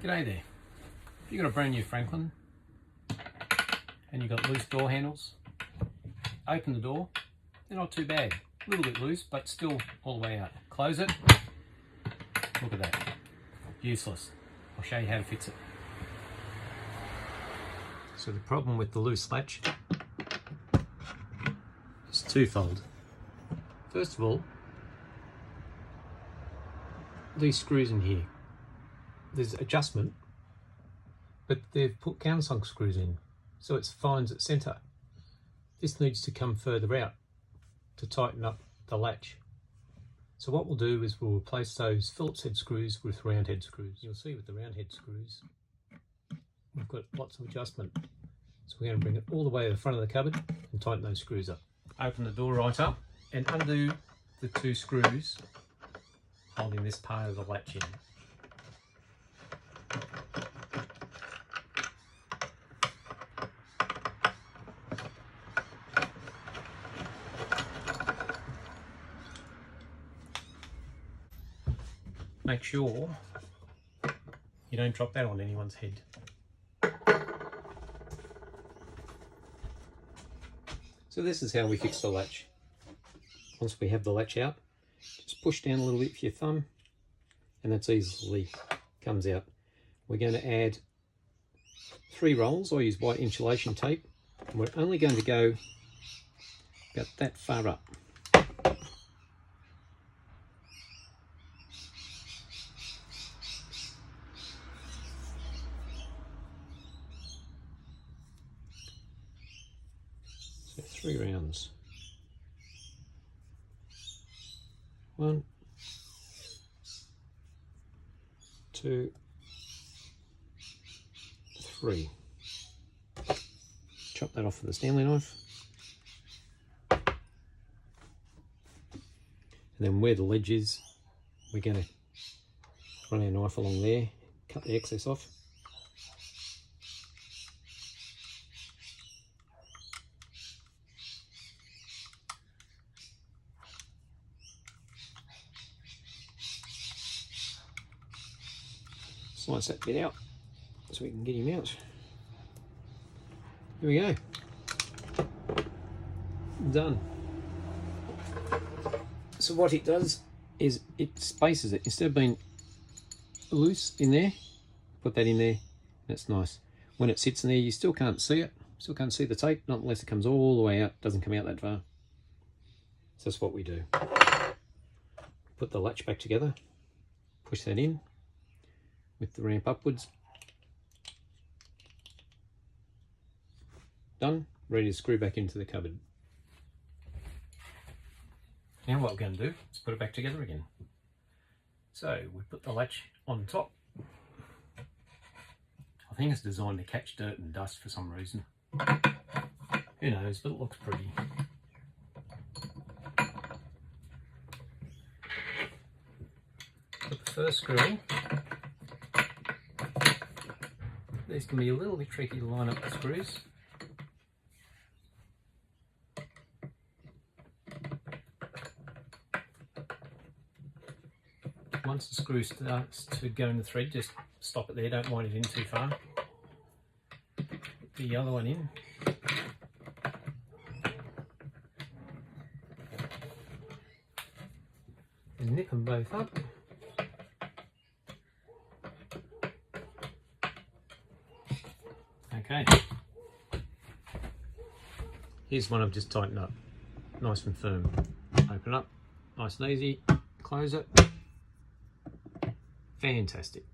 G'day there. If you've got a brand new Franklin and you've got loose door handles, open the door. They're not too bad. A little bit loose, but still all the way out. Close it. Look at that. Useless. I'll show you how to fix it. So the problem with the loose latch is twofold. First of all, these screws in here, there's adjustment, but they've put countersunk screws in, so it finds its centre. This needs to come further out to tighten up the latch. So what we'll do is we'll replace those Phillips head screws with round head screws. You'll see with the round head screws, we've got lots of adjustment. So we're going to bring it all the way to the front of the cupboard and tighten those screws up. Open the door right up and undo the two screws holding this part of the latch in. Make sure you don't drop that on anyone's head. So this is how we fix the latch. Once we have the latch out, just push down a little bit with your thumb and that's easily comes out. We're going to add 3 rolls. I use white insulation tape and we're only going to go about that far up. So 3 rounds. 1, 2, 3. Chop that off with a Stanley knife. And then where the ledge is, we're going to run our knife along there, cut the excess off. Slice that bit out so we can get him out. Here we go. Done. So what it does is it spaces it. Instead of being loose in there, put that in there and it's nice. When it sits in there you still can't see it. Still can't see the tape, not unless it comes all the way out. Doesn't come out that far. So that's what we do. Put the latch back together. Push that in with the ramp upwards. Done, ready to screw back into the cupboard. Now what we're going to do is put it back together again. So we put the latch on top. I think it's designed to catch dirt and dust for some reason. Who knows, but it looks pretty. Put the first screw in. These can be a little bit tricky to line up the screws. Once the screw starts to go in the thread, just stop it there, don't wind it in too far. Put the other one in. And nip them both up. Okay, here's one I've just tightened up, nice and firm. Open up, nice and easy, close it. Fantastic.